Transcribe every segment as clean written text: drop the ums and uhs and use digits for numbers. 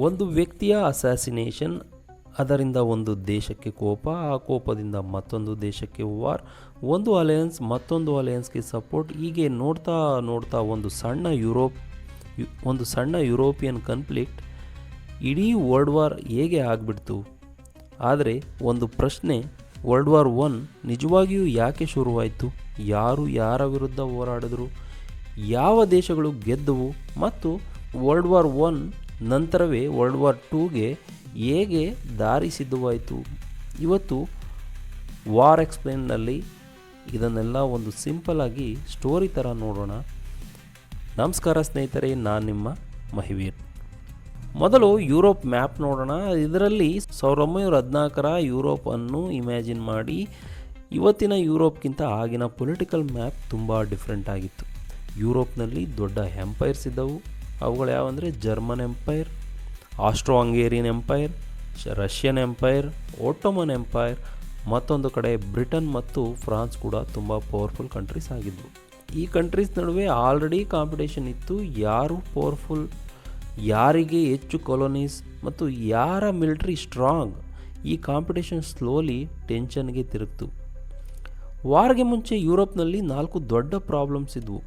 ಒಂದು ವ್ಯಕ್ತಿಯ ಅಸ್ಯಾಸಿನೇಷನ್, ಅದರಿಂದ ಒಂದು ದೇಶಕ್ಕೆ ಕೋಪ, ಆ ಕೋಪದಿಂದ ಮತ್ತೊಂದು ದೇಶಕ್ಕೆ ವಾರ್, ಒಂದು ಅಲಯನ್ಸ್ ಮತ್ತೊಂದು ಅಲಯನ್ಸ್ಗೆ ಸಪೋರ್ಟ್. ಹೀಗೆ ನೋಡ್ತಾ ನೋಡ್ತಾ ಒಂದು ಸಣ್ಣ ಯುರೋಪಿಯನ್ ಕಾನ್ಫ್ಲಿಕ್ಟ್ ಇಡೀ ವರ್ಲ್ಡ್ ವಾರ್ ಹೇಗೆ ಆಗಿಬಿಡ್ತು. ಆದರೆ ಒಂದು ಪ್ರಶ್ನೆ, ವರ್ಲ್ಡ್ ವಾರ್ 1 ನಿಜವಾಗಿಯೂ ಯಾಕೆ ಶುರುವಾಯಿತು? ಯಾರು ಯಾರ ವಿರುದ್ಧ ಹೋರಾಡಿದ್ರು? ಯಾವ ದೇಶಗಳು ಗೆದ್ದವು? ಮತ್ತು ವರ್ಲ್ಡ್ ವಾರ್ 1 ನಂತರವೇ ವರ್ಲ್ಡ್ ವಾರ್ 2ಗೆ ಹೇಗೆ ದಾರಿ ಸಿದ್ಧವಾಯಿತು? ಇವತ್ತು ವಾರ್ ಎಕ್ಸ್ಪ್ಲೇನ್ನಲ್ಲಿ ಇದನ್ನೆಲ್ಲ ಒಂದು ಸಿಂಪಲ್ ಆಗಿ ಸ್ಟೋರಿ ಥರ ನೋಡೋಣ. ನಮಸ್ಕಾರ ಸ್ನೇಹಿತರೆ, ನಾನು ನಿಮ್ಮ ಮಹಿವೀರ್. ಮೊದಲು ಯುರೋಪ್ ಮ್ಯಾಪ್ ನೋಡೋಣ. ಇದರಲ್ಲಿ 1914ರ ಯುರೋಪನ್ನು ಇಮ್ಯಾಜಿನ್ ಮಾಡಿ. ಇವತ್ತಿನ ಯುರೋಪ್ಗಿಂತ ಆಗಿನ ಪೊಲಿಟಿಕಲ್ ಮ್ಯಾಪ್ ತುಂಬ ಡಿಫ್ರೆಂಟ್ ಆಗಿತ್ತು. ಯುರೋಪ್ನಲ್ಲಿ ದೊಡ್ಡ ಎಂಪೈರ್ಸ್ ಇದ್ದವು. ಅವುಗಳು ಯಾವಂದರೆ German empire, Austro Hungarian empire, Russian empire, Ottoman empire. ಮತ್ತೊಂದು ಕಡೆ ಬ್ರಿಟನ್ ಮತ್ತು ಫ್ರಾನ್ಸ್ ಕೂಡ ತುಂಬ ಪವರ್ಫುಲ್ ಕಂಟ್ರೀಸ್ ಆಗಿದ್ವು. ಈ ಕಂಟ್ರೀಸ್ ನಡುವೆ ಆಲ್ರೆಡಿ ಕಾಂಪಿಟೇಷನ್ ಇತ್ತು. ಯಾರು ಪವರ್ಫುಲ್, ಯಾರಿಗೆ ಹೆಚ್ಚು ಕಾಲೋನೀಸ್ ಮತ್ತು ಯಾರ ಮಿಲಿಟ್ರಿ ಸ್ಟ್ರಾಂಗ್. ಈ ಕಾಂಪಿಟೇಷನ್ ಸ್ಲೋಲಿ ಟೆನ್ಷನ್ಗೆ ತಿರುಗ್ತು. ವಾರ್ಗೆ ಮುಂಚೆ ಯುರೋಪ್ನಲ್ಲಿ 4 ದೊಡ್ಡ ಪ್ರಾಬ್ಲಮ್ಸ್ ಇದ್ವು.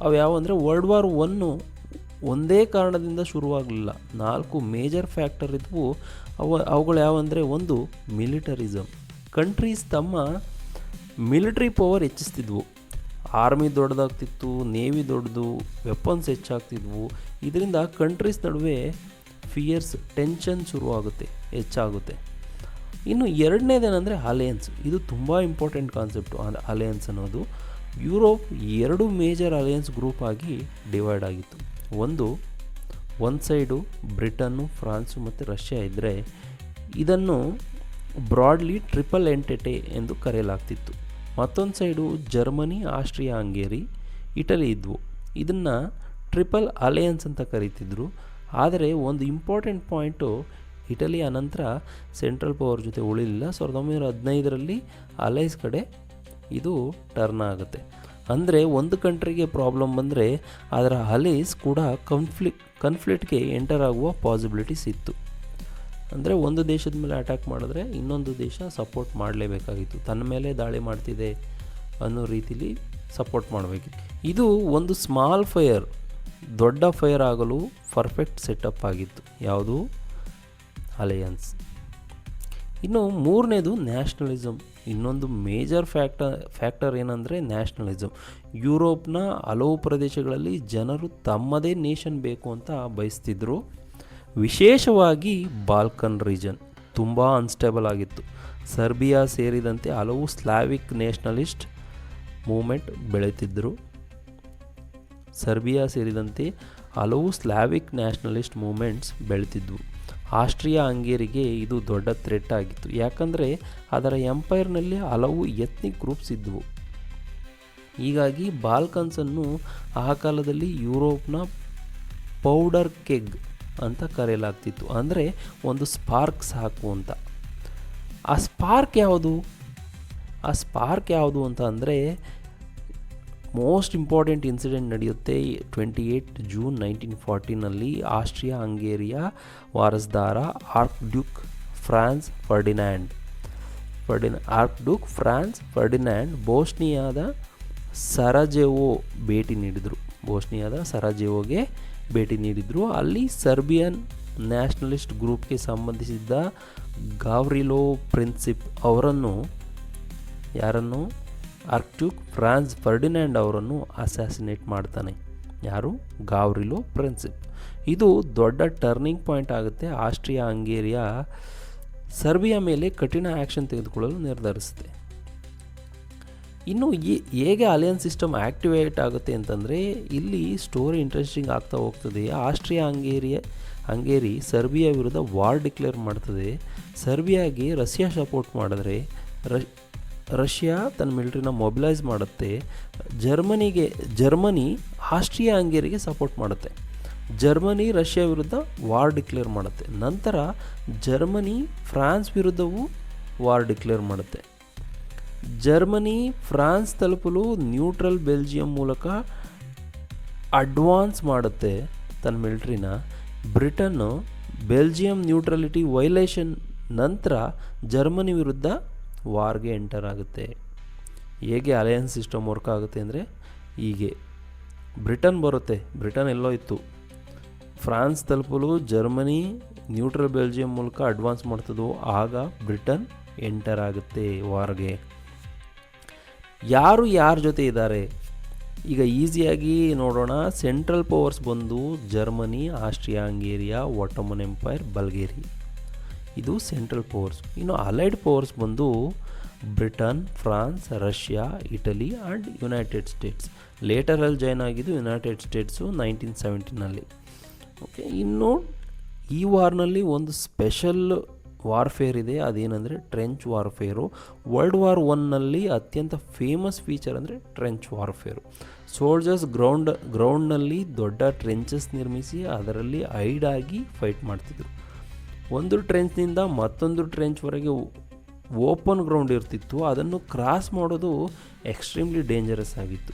ಅವು ಯಾವಂದರೆ, ವರ್ಲ್ಡ್ ವಾರ್ 1 ಒಂದೇ ಕಾರಣದಿಂದ ಶುರುವಾಗಲಿಲ್ಲ. 4 ಮೇಜರ್ ಫ್ಯಾಕ್ಟರ್ ಇದ್ವು. ಅವುಗಳು ಯಾವಂದರೆ, ಒಂದು ಮಿಲಿಟರಿಸಮ್. ಕಂಟ್ರೀಸ್ ತಮ್ಮ ಮಿಲಿಟ್ರಿ ಪವರ್ ಹೆಚ್ಚಿಸ್ತಿದ್ವು. ಆರ್ಮಿ ದೊಡ್ಡದಾಗ್ತಿತ್ತು, ನೇವಿ ದೊಡ್ಡದು, ವೆಪನ್ಸ್ ಹೆಚ್ಚಾಗ್ತಿದ್ವು. ಇದರಿಂದ ಕಂಟ್ರೀಸ್ ನಡುವೆ ಫಿಯರ್ಸ್, ಟೆನ್ಷನ್ ಹೆಚ್ಚಾಗುತ್ತೆ. ಇನ್ನು ಎರಡನೇದೇನೆಂದರೆ ಅಲಯನ್ಸ್. ಇದು ತುಂಬ ಇಂಪಾರ್ಟೆಂಟ್ ಕಾನ್ಸೆಪ್ಟು. ಅಲಯನ್ಸ್ ಅನ್ನೋದು ಯುರೋಪ್ 2 ಮೇಜರ್ ಅಲಯನ್ಸ್ ಗ್ರೂಪ್ ಆಗಿ ಡಿವೈಡ್ ಆಗಿತ್ತು. ಒಂದು ಸೈಡು ಬ್ರಿಟನ್ನು, ಫ್ರಾನ್ಸು ಮತ್ತು ರಷ್ಯಾ ಇದ್ದರೆ, ಇದನ್ನು ಬ್ರಾಡ್ಲಿ ಟ್ರಿಪಲ್ ಎಂಟೆಟೆ ಎಂದು ಕರೆಯಲಾಗ್ತಿತ್ತು. ಮತ್ತೊಂದು side Germany, Austria Hungary, Italy ಇದ್ವು. ಇದನ್ನು ಟ್ರಿಪಲ್ ಅಲಯನ್ಸ್ ಅಂತ ಕರೀತಿದ್ರು. ಆದರೆ ಒಂದು ಇಂಪಾರ್ಟೆಂಟ್ ಪಾಯಿಂಟು, ಇಟಲಿ ಅನಂತರ ಸೆಂಟ್ರಲ್ ಪವರ್ ಜೊತೆ ಉಳಿಲಿಲ್ಲ. 1915ರಲ್ಲಿ ಅಲೈಸ್ ಕಡೆ ಇದು ಟರ್ನ್ ಆಗುತ್ತೆ. ಅಂದರೆ ಒಂದು ಕಂಟ್ರಿಗೆ ಪ್ರಾಬ್ಲಮ್ ಬಂದರೆ ಅದರ ಅಲೈಸ್ ಕೂಡ ಕನ್ಫ್ಲಿಕ್ಟ್ಗೆ ಎಂಟರ್ ಆಗುವ ಪಾಸಿಬಿಲಿಟೀಸ್ ಇತ್ತು. ಅಂದರೆ ಒಂದು ದೇಶದ ಮೇಲೆ ಅಟ್ಯಾಕ್ ಮಾಡಿದ್ರೆ ಇನ್ನೊಂದು ದೇಶ ಸಪೋರ್ಟ್ ಮಾಡಲೇಬೇಕಾಗಿತ್ತು. ತನ್ನ ಮೇಲೆ ದಾಳಿ ಮಾಡ್ತಿದೆ ಅನ್ನೋ ರೀತಿಲಿ ಸಪೋರ್ಟ್ ಮಾಡಬೇಕಿತ್ತು. ಇದು ಒಂದು ಸ್ಮಾಲ್ ಫೈರ್ ದೊಡ್ಡ ಫೈರ್ ಆಗಲು ಪರ್ಫೆಕ್ಟ್ ಸೆಟಪ್ ಆಗಿತ್ತು. ಯಾವುದು? ಅಲಯನ್ಸ್. ಇನ್ನು ಮೂರನೇದು ನ್ಯಾಷನಲಿಸಮ್. ಇನ್ನೊಂದು ಮೇಜರ್ ಫ್ಯಾಕ್ಟರ್ ಏನಂದರೆ ನ್ಯಾಷನಲಿಸಮ್. ಯುರೋಪ್ನ ಹಲವು ಪ್ರದೇಶಗಳಲ್ಲಿ ಜನರು ತಮ್ಮದೇ ನೇಷನ್ ಬೇಕು ಅಂತ ಬಯಸ್ತಿದ್ರು. ವಿಶೇಷವಾಗಿ ಬಾಲ್ಕನ್ ರೀಜನ್ ತುಂಬ ಅನ್ಸ್ಟೇಬಲ್ ಆಗಿತ್ತು. ಸರ್ಬಿಯಾ ಸೇರಿದಂತೆ ಹಲವು ಸ್ಲಾವಿಕ್ ನ್ಯಾಷನಲಿಸ್ಟ್ ಮೂವ್ಮೆಂಟ್ ಬೆಳೀತಿದ್ವು. ಆಸ್ಟ್ರಿಯಾ ಹಂಗೇರಿಗೆ ಇದು ದೊಡ್ಡ ಥ್ರೆಟ್ ಆಗಿತ್ತು. ಯಾಕಂದರೆ ಅದರ ಎಂಪೈರ್ನಲ್ಲಿ ಹಲವು ಎತ್ನಿಕ್ ಗ್ರೂಪ್ಸ್ ಇದ್ದವು. ಹೀಗಾಗಿ ಬಾಲ್ಕನ್ಸನ್ನು ಆ ಕಾಲದಲ್ಲಿ ಯುರೋಪ್ನ ಪೌಡರ್ ಕೆಗ್ ಅಂತ ಕರೆಯಲಾಗ್ತಿತ್ತು. ಅಂದರೆ ಒಂದು ಸ್ಪಾರ್ಕ್ ಸಾಕು ಅಂತ. ಆ ಸ್ಪಾರ್ಕ್ ಯಾವುದು ಅಂತ ಅಂದರೆ, ಮೋಸ್ಟ್ ಇಂಪಾರ್ಟೆಂಟ್ ಇನ್ಸಿಡೆಂಟ್ ನಡೆಯುತ್ತೆ 28 ಜೂನ್ 1914ನಲ್ಲಿ. ಆಸ್ಟ್ರಿಯಾ ಹಂಗೇರಿಯ ವಾರಸ್ದಾರ ಆರ್ಕ್ ಡ್ಯೂಕ್ ಫ್ರಾನ್ಸ್ ಫರ್ಡಿನ್ಯಾಂಡ್ ಬೋಸ್ನಿಯಾದ ಸರಾಜೆವೋಗೆ ಭೇಟಿ ನೀಡಿದರು. ಅಲ್ಲಿ ಸರ್ಬಿಯನ್ ನ್ಯಾಷನಲಿಸ್ಟ್ ಗ್ರೂಪ್ಗೆ ಸಂಬಂಧಿಸಿದ್ದ ಗಾವ್ರಿಲೋ ಪ್ರಿನ್ಸಿಪ್ ಅವರನ್ನು, ಆರ್ಕ್ಡ್ಯೂಕ್ ಫ್ರಾನ್ಸ್ ಫರ್ಡಿನ್ಯಾಂಡ್ ಅವರನ್ನು ಅಸ್ಯಾಸಿನೇಟ್ ಮಾಡ್ತಾನೆ. ಯಾರು? ಗಾವ್ರಿಲೋ ಪ್ರಿನ್ಸಿಪ್. ಇದು ದೊಡ್ಡ ಟರ್ನಿಂಗ್ ಪಾಯಿಂಟ್ ಆಗುತ್ತೆ. ಆಸ್ಟ್ರಿಯಾ ಹಂಗೇರಿಯ ಸರ್ಬಿಯಾ ಮೇಲೆ ಕಠಿಣ ಆ್ಯಕ್ಷನ್ ತೆಗೆದುಕೊಳ್ಳಲು ನಿರ್ಧರಿಸುತ್ತೆ. ಇನ್ನು ಹೇಗೆ ಅಲಯನ್ಸ್ ಸಿಸ್ಟಮ್ ಆ್ಯಕ್ಟಿವೇಟ್ ಆಗುತ್ತೆ ಅಂತಂದರೆ, ಇಲ್ಲಿ ಸ್ಟೋರಿ ಇಂಟ್ರೆಸ್ಟಿಂಗ್ ಆಗ್ತಾ ಹೋಗ್ತದೆ. ಆಸ್ಟ್ರಿಯಾ ಹಂಗೇರಿ ಸರ್ಬಿಯಾ ವಿರುದ್ಧ ವಾರ್ ಡಿಕ್ಲೇರ್ ಮಾಡ್ತದೆ. ಸರ್ಬಿಯಾಗೆ ರಷ್ಯಾ ಸಪೋರ್ಟ್ ಮಾಡಿದ್ರೆ ರಷ್ಯಾ ತನ್ನ ಮಿಲಿಟ್ರಿನ ಮೊಬಿಲೈಸ್ ಮಾಡುತ್ತೆ. ಜರ್ಮನಿ ಆಸ್ಟ್ರಿಯಾ ಹಂಗೇರಿಗೆ ಸಪೋರ್ಟ್ ಮಾಡುತ್ತೆ. ಜರ್ಮನಿ ರಷ್ಯಾ ವಿರುದ್ಧ ವಾರ್ ಡಿಕ್ಲೇರ್ ಮಾಡುತ್ತೆ. ನಂತರ ಜರ್ಮನಿ ಫ್ರಾನ್ಸ್ ವಿರುದ್ಧವೂ ವಾರ್ ಡಿಕ್ಲೇರ್ ಮಾಡುತ್ತೆ. ಜರ್ಮನಿ ಫ್ರಾನ್ಸ್ ತಲುಪಲು ನ್ಯೂಟ್ರಲ್ ಬೆಲ್ಜಿಯಂ ಮೂಲಕ ಅಡ್ವಾನ್ಸ್ ಮಾಡುತ್ತೆ ತನ್ನ ಮಿಲಿಟ್ರಿನ. ಬ್ರಿಟನ್ನು ಬೆಲ್ಜಿಯಂ ನ್ಯೂಟ್ರಲಿಟಿ ವೈಲೇಷನ್ ನಂತರ ಜರ್ಮನಿ ವಿರುದ್ಧ ವಾರ್ಗೆ ಎಂಟರ್ ಆಗುತ್ತೆ. ಹೇಗೆ ಅಲಯನ್ಸ್ ಸಿಸ್ಟಮ್ ವರ್ಕ್ ಆಗುತ್ತೆ ಅಂದರೆ ಹೀಗೆ ಬ್ರಿಟನ್ ಬರುತ್ತೆ, ಬ್ರಿಟನ್ ಎಲ್ಲೋ ಇತ್ತು, ಫ್ರಾನ್ಸ್ ತಲುಪಲು ಜರ್ಮನಿ ನ್ಯೂಟ್ರಲ್ ಬೆಲ್ಜಿಯಂ ಮೂಲಕ ಅಡ್ವಾನ್ಸ್ ಮಾಡ್ತದೋ ಆಗ ಬ್ರಿಟನ್ ಎಂಟರ್ ಆಗುತ್ತೆ ವಾರ್ಗೆ. ಯಾರು ಯಾರ ಜೊತೆ ಇದ್ದಾರೆ ಈಗ ಈಸಿಯಾಗಿ ನೋಡೋಣ. ಸೆಂಟ್ರಲ್ ಪವರ್ಸ್ ಬಂದು Germany, Austria Hungary, Ottoman empire, Bulgaria, ಇದು ಸೆಂಟ್ರಲ್ ಪವರ್ಸ್. ಇನ್ನು ಅಲೈಡ್ ಪವರ್ಸ್ ಬಂದು Britain, France, Russia, Italy and United States. ಲೇಟರಲ್ಲಿ ಜಾಯ್ನ್ ಆಗಿದ್ದು ಯುನೈಟೆಡ್ ಸ್ಟೇಟ್ಸು 1917. ಓಕೆ, ಇನ್ನು ಈ ವಾರ್ನಲ್ಲಿ ಒಂದು ಸ್ಪೆಷಲ್ ವಾರ್ಫೇರ್ ಇದೆ, ಅದೇನೆಂದರೆ ಟ್ರೆಂಚ್ ವಾರ್ಫೇರು. ವರ್ಲ್ಡ್ ವಾರ್ ಒನ್ನಲ್ಲಿ ಅತ್ಯಂತ ಫೇಮಸ್ ಫೀಚರ್ ಅಂದರೆ ಟ್ರೆಂಚ್ ವಾರ್ಫೇರು. ಸೋಲ್ಜರ್ಸ್ ಗ್ರೌಂಡ್ನಲ್ಲಿ ದೊಡ್ಡ ಟ್ರೆಂಚಸ್ ನಿರ್ಮಿಸಿ ಅದರಲ್ಲಿ ಹೈಡ್ ಆಗಿ ಫೈಟ್ ಮಾಡ್ತಿದ್ರು. ಒಂದು ಟ್ರೆಂಚ್ನಿಂದ ಮತ್ತೊಂದು ಟ್ರೆಂಚ್ವರೆಗೆ ಓಪನ್ ಗ್ರೌಂಡ್ ಇರ್ತಿತ್ತು, ಅದನ್ನು ಕ್ರಾಸ್ ಮಾಡೋದು ಎಕ್ಸ್ಟ್ರೀಮ್ಲಿ ಡೇಂಜರಸ್ ಆಗಿತ್ತು.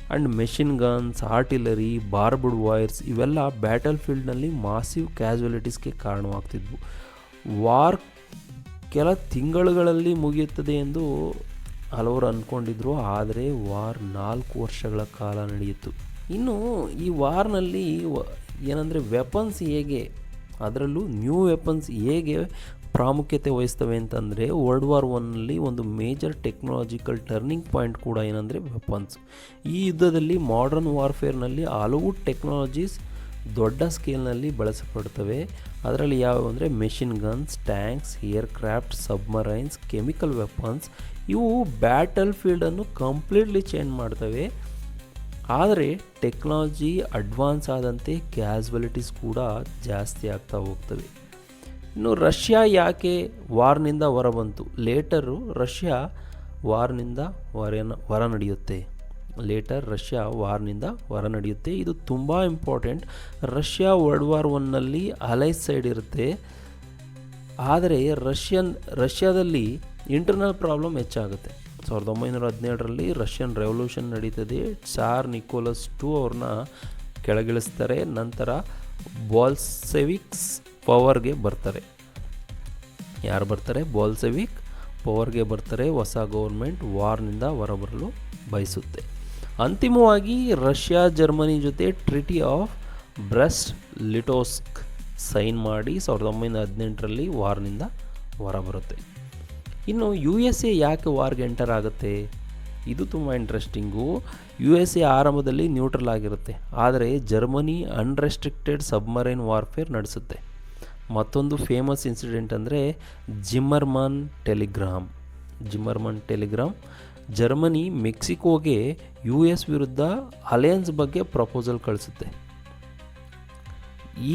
And machine guns, artillery, barbed wires ಇವೆಲ್ಲ ಬ್ಯಾಟಲ್ ಫೀಲ್ಡ್ನಲ್ಲಿ ಮಾಸಿವ್ ಕ್ಯಾಸುಯಾಲಿಟೀಸ್ಗೆ ಕಾರಣವಾಗ್ತಿದ್ವು. ವಾರ್ ಕೆಲ ತಿಂಗಳುಗಳಲ್ಲಿ ಮುಗಿಯುತ್ತದೆ ಎಂದು ಹಲವರು ಅಂದ್ಕೊಂಡಿದ್ರು, ಆದರೆ ವಾರ್ 4 ವರ್ಷಗಳ ಕಾಲ ನಡೆಯಿತು. ಇನ್ನು ಈ ವಾರ್ನಲ್ಲಿ ಏನಂದರೆ ವೆಪನ್ಸ್ ಹೇಗೆ, ಅದರಲ್ಲೂ ನ್ಯೂ ವೆಪನ್ಸ್ ಹೇಗೆ ಪ್ರಾಮುಖ್ಯತೆ ವಹಿಸ್ತವೆ ಅಂತಂದರೆ, ವರ್ಲ್ಡ್ ವಾರ್ ಒನ್ನಲ್ಲಿ ಒಂದು ಮೇಜರ್ ಟೆಕ್ನಾಲಜಿಕಲ್ ಟರ್ನಿಂಗ್ ಪಾಯಿಂಟ್ ಕೂಡ ಏನಂದರೆ ವೆಪನ್ಸ್. ಈ ಯುದ್ಧದಲ್ಲಿ ಮಾಡರ್ನ್ ವಾರ್ಫೇರ್ನಲ್ಲಿ ಹಲವು ಟೆಕ್ನಾಲಜೀಸ್ ದೊಡ್ಡ ಸ್ಕೇಲ್ನಲ್ಲಿ ಬಳಸಲ್ಪಡ್ತವೆ. ಅದರಲ್ಲಿ ಯಾವುವು ಅಂದರೆ machine guns, tanks, aircraft, submarines, chemical weapons. ಇವು ಬ್ಯಾಟಲ್ ಫೀಲ್ಡನ್ನು ಕಂಪ್ಲೀಟ್ಲಿ ಚೇಂಜ್ ಮಾಡ್ತವೆ. ಆದರೆ ಟೆಕ್ನಾಲಜಿ ಅಡ್ವಾನ್ಸ್ ಆದಂತೆ ಕ್ಯಾಸುಯಾಲಿಟೀಸ್ ಕೂಡ ಜಾಸ್ತಿ ಆಗ್ತಾ ಹೋಗ್ತವೆ. ಇನ್ನು ರಷ್ಯಾ ಯಾಕೆ ವಾರ್ನಿಂದ ಹೊರಬಂತು? ಲೇಟರು ರಷ್ಯಾ ವಾರ್ನಿಂದ ಹೊರ ನಡೆಯುತ್ತೆ. ರಷ್ಯಾ ವಾರ್ನಿಂದ ಹೊರ ನಡೆಯುತ್ತೆ. ಇದು ತುಂಬ ಇಂಪಾರ್ಟೆಂಟ್. ರಷ್ಯಾ ವರ್ಲ್ಡ್ ವಾರ್ ಒನ್ನಲ್ಲಿ ಅಲೈಸ್ ಸೈಡ್ ಇರುತ್ತೆ, ಆದರೆ ರಷ್ಯಾದಲ್ಲಿ ಇಂಟರ್ನಲ್ ಪ್ರಾಬ್ಲಮ್ ಹೆಚ್ಚಾಗುತ್ತೆ. 1917ರಲ್ಲಿ ರಷ್ಯನ್ ರೆವಲ್ಯೂಷನ್ ನಡೀತದೆ. ಟ್ಸಾರ್ ನಿಕೋಲಸ್ II ಅವ್ರನ್ನ ಕೆಳಗಿಳಿಸ್ತಾರೆ. ನಂತರ ಬಾಲ್ಸೆವಿಕ್ಸ್ ಪವರ್ಗೆ ಬರ್ತಾರೆ. ಯಾರು ಬರ್ತಾರೆ? ಬಾಲ್ಸೆವಿಕ್ ಪವರ್ಗೆ ಬರ್ತಾರೆ. ಹೊಸ ಗೌರ್ಮೆಂಟ್ ವಾರ್ನಿಂದ ಹೊರಬರಲು ಬಯಸುತ್ತೆ. ಅಂತಿಮವಾಗಿ ರಷ್ಯಾ ಜರ್ಮನಿ ಜೊತೆ ಟ್ರಿಟಿ ಆಫ್ ಬ್ರೆಸ್ಟ್ ಲಿಟೋವ್ಸ್ಕ್ ಸೈನ್ ಮಾಡಿ 1918ರಲ್ಲಿ ವಾರ್ನಿಂದ ಹೊರಬರುತ್ತೆ. ಇನ್ನು USA ಯಾಕೆ ವಾರ್ಗೆ ಎಂಟರ್ ಆಗುತ್ತೆ? ಇದು ತುಂಬ ಇಂಟ್ರೆಸ್ಟಿಂಗು. USA ಆರಂಭದಲ್ಲಿ ನ್ಯೂಟ್ರಲ್ ಆಗಿರುತ್ತೆ, ಆದರೆ ಜರ್ಮನಿ ಅನ್ರೆಸ್ಟ್ರಿಕ್ಟೆಡ್ ಸಬ್ಮರೈನ್ ವಾರ್ಫೇರ್ ನಡೆಸುತ್ತೆ. ಮತ್ತೊಂದು ಫೇಮಸ್ ಇನ್ಸಿಡೆಂಟ್ ಅಂದರೆ ಜಿಮ್ಮರ್ಮನ್ ಟೆಲಿಗ್ರಾಮ್. ಜರ್ಮನಿ ಮೆಕ್ಸಿಕೋಗೆ US ವಿರುದ್ಧ ಅಲಯನ್ಸ್ ಬಗ್ಗೆ ಪ್ರಪೋಸಲ್ ಕಳಿಸುತ್ತೆ.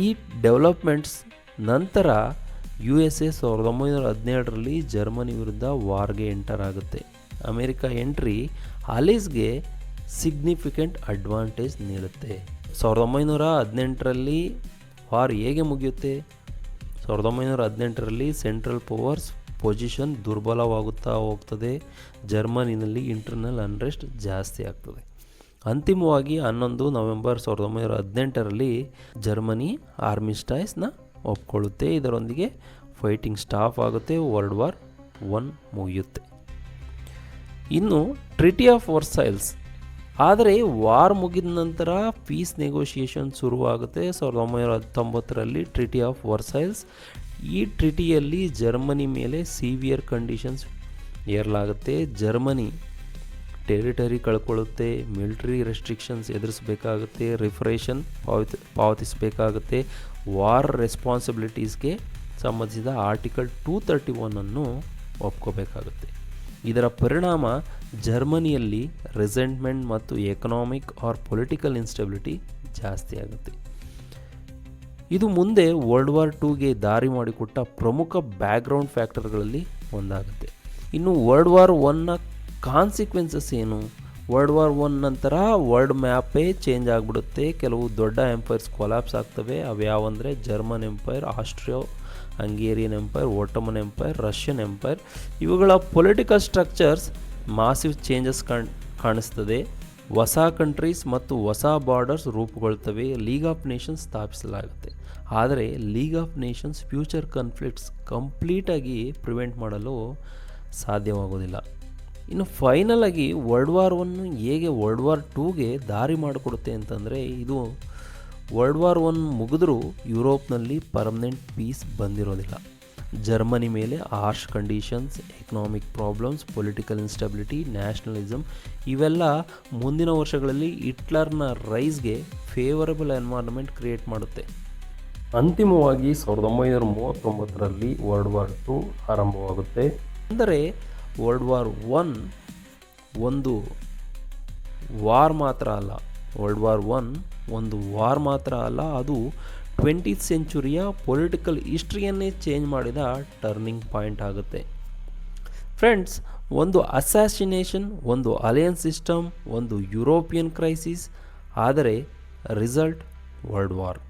ಈ ಡೆವಲಪ್ಮೆಂಟ್ಸ್ ನಂತರ USA 1917ರಲ್ಲಿ ಜರ್ಮನಿ ವಿರುದ್ಧ ವಾರ್ಗೆ ಎಂಟರ್ ಆಗುತ್ತೆ. ಅಮೆರಿಕ ಎಂಟ್ರಿ ಅಲೀಸ್ಗೆ ಸಿಗ್ನಿಫಿಕೆಂಟ್ ಅಡ್ವಾಂಟೇಜ್ ನೀಡುತ್ತೆ. 1918ರಲ್ಲಿ ವಾರ್ ಹೇಗೆ ಮುಗಿಯುತ್ತೆ? 1918ರಲ್ಲಿ ಸೆಂಟ್ರಲ್ ಪವರ್ಸ್ ಪೊಸಿಷನ್ ದುರ್ಬಲವಾಗುತ್ತಾ ಹೋಗ್ತದೆ. ಜರ್ಮನಿನಲ್ಲಿ ಇಂಟರ್ನಲ್ ಅನ್ರೆಸ್ಟ್ ಜಾಸ್ತಿ ಆಗ್ತದೆ. ಅಂತಿಮವಾಗಿ 11 ನವೆಂಬರ್ 1918ರಲ್ಲಿ ಜರ್ಮನಿ ಆರ್ಮಿಸ್ಟೈಸ್ನ ಒಪ್ಕೊಳ್ಳುತ್ತೆ. ಇದರೊಂದಿಗೆ ಫೈಟಿಂಗ್ ಸ್ಟಾಪ್ ಆಗುತ್ತೆ. ವರ್ಲ್ಡ್ ವಾರ್ ಒನ್ ಮುಗಿಯುತ್ತೆ. ಇನ್ನು ಟ್ರಿಟಿ ಆಫ್ ವರ್ಸೈಲ್ಸ್. ಆದರೆ ವಾರ್ ಮುಗಿದ ನಂತರ ಪೀಸ್ ನೆಗೋಷಿಯೇಷನ್ ಶುರುವಾಗುತ್ತೆ. 1919ರಲ್ಲಿ ಟ್ರಿಟಿ ಆಫ್ ವರ್ಸೈಲ್ಸ್. ಈ ಟ್ರಿಟಿಯಲ್ಲಿ ಜರ್ಮನಿ ಮೇಲೆ ಸಿವಿಯರ್ ಕಂಡೀಷನ್ಸ್ ಏರಲಾಗುತ್ತೆ. ಜರ್ಮನಿ ಟೆರಿಟರಿ ಕಳ್ಕೊಳ್ಳುತ್ತೆ, ಮಿಲಿಟರಿ ರೆಸ್ಟ್ರಿಕ್ಷನ್ಸ್ ಎದುರಿಸಬೇಕಾಗುತ್ತೆ, ರಿಫರೇಷನ್ ಪಾವತಿಸಬೇಕಾಗುತ್ತೆ. ವಾರ್ ರೆಸ್ಪಾನ್ಸಿಬಿಲಿಟೀಸ್ಗೆ ಸಂಬಂಧಿಸಿದ ಆರ್ಟಿಕಲ್ 231 ಒಪ್ಕೋಬೇಕಾಗುತ್ತೆ. ಇದರ ಪರಿಣಾಮ ಜರ್ಮನಿಯಲ್ಲಿ ರೆಸೆಂಟ್ಮೆಂಟ್ ಮತ್ತು ಎಕನಾಮಿಕ್ ಆರ್ ಪೊಲಿಟಿಕಲ್ ಇನ್ಸ್ಟೆಬಿಲಿಟಿ ಜಾಸ್ತಿ ಆಗುತ್ತೆ. ಇದು ಮುಂದೆ ವರ್ಲ್ಡ್ ವಾರ್ 2ಗೆ ದಾರಿ ಮಾಡಿಕೊಟ್ಟ ಪ್ರಮುಖ ಬ್ಯಾಕ್ಗ್ರೌಂಡ್ ಫ್ಯಾಕ್ಟರ್ಗಳಲ್ಲಿ ಒಂದಾಗುತ್ತೆ. ಇನ್ನು ವರ್ಲ್ಡ್ ವಾರ್ ಒನ್ನ ಕಾನ್ಸಿಕ್ವೆನ್ಸಸ್ ಏನು? ವರ್ಲ್ಡ್ ವಾರ್ ಒನ್ ನಂತರ ವರ್ಲ್ಡ್ ಮ್ಯಾಪೇ ಚೇಂಜ್ ಆಗಿಬಿಡುತ್ತೆ. ಕೆಲವು ದೊಡ್ಡ ಎಂಪೈರ್ಸ್ ಕೊಲ್ಯಾಪ್ಸ್ ಆಗ್ತವೆ. ಅವ್ಯಾವಂದರೆ German empire, Austro Hungarian empire, Ottoman empire, Russian empire. ಇವುಗಳ ಪೊಲಿಟಿಕಲ್ ಸ್ಟ್ರಕ್ಚರ್ಸ್ ಮಾಸಿವ್ ಚೇಂಜಸ್ ಕಾಣಿಸ್ತದೆ. ಹೊಸ ಕಂಟ್ರೀಸ್ ಮತ್ತು ಹೊಸ ಬಾರ್ಡರ್ಸ್ ರೂಪುಗೊಳ್ತವೆ, ಲೀಗ್ ಆಫ್ ನೇಷನ್ಸ್ ಸ್ಥಾಪಿಸಲಾಗುತ್ತೆ. ಆದರೆ League of Nations future conflicts ಕಂಪ್ಲೀಟಾಗಿ ಪ್ರಿವೆಂಟ್ ಮಾಡಲು ಸಾಧ್ಯವಾಗೋದಿಲ್ಲ. ಇನ್ನು ಫೈನಲ್ ಆಗಿ ವರ್ಲ್ಡ್ ವಾರ್ ಒನ್ ಹೇಗೆ ವರ್ಲ್ಡ್ ವಾರ್ ಟೂಗೆ ದಾರಿ ಮಾಡಿಕೊಡುತ್ತೆ ಅಂತಂದರೆ, ಇದು ವರ್ಲ್ಡ್ ವಾರ್ ಒನ್ ಮುಗಿದ್ರೂ ಯುರೋಪ್ನಲ್ಲಿ ಪರ್ಮನೆಂಟ್ ಪೀಸ್ ಬಂದಿರೋದಿಲ್ಲ. ಜರ್ಮನಿ ಮೇಲೆ harsh conditions, economic problems, political instability, nationalism ಇವೆಲ್ಲ ಮುಂದಿನ ವರ್ಷಗಳಲ್ಲಿ ಹಿಟ್ಲರ್ನ ರೈಸ್ಗೆ ಫೇವರಬಲ್ ಎನ್ವೈರನ್ಮೆಂಟ್ ಕ್ರಿಯೇಟ್ ಮಾಡುತ್ತೆ. ಅಂತಿಮವಾಗಿ 1939ರಲ್ಲಿ ವರ್ಲ್ಡ್ ವಾರ್ ಟು ಆರಂಭವಾಗುತ್ತೆ. ಅಂದರೆ ವರ್ಲ್ಡ್ ವಾರ್ ಒನ್ ಒಂದು ವಾರ್ ಮಾತ್ರ ಅಲ್ಲ, ವರ್ಲ್ಡ್ ವಾರ್ ಒನ್ ಒಂದು ವಾರ್ ಮಾತ್ರ ಅಲ್ಲ, ಅದು 20th ಸೆಂಚುರಿಯ ಪೊಲಿಟಿಕಲ್ ಹಿಸ್ಟ್ರಿಯನ್ನೇ ಚೇಂಜ್ ಮಾಡಿದ ಟರ್ನಿಂಗ್ ಪಾಯಿಂಟ್ ಆಗುತ್ತೆ. ಫ್ರೆಂಡ್ಸ್, ಒಂದು ಅಸ್ಸಾಸಿನೇಷನ್, ಒಂದು ಅಲಯನ್ಸ್ ಸಿಸ್ಟಮ್, ಒಂದು ಯುರೋಪಿಯನ್ ಕ್ರೈಸಿಸ್, ಆದರೆ ರಿಸಲ್ಟ್ ವರ್ಲ್ಡ್ ವಾರ್.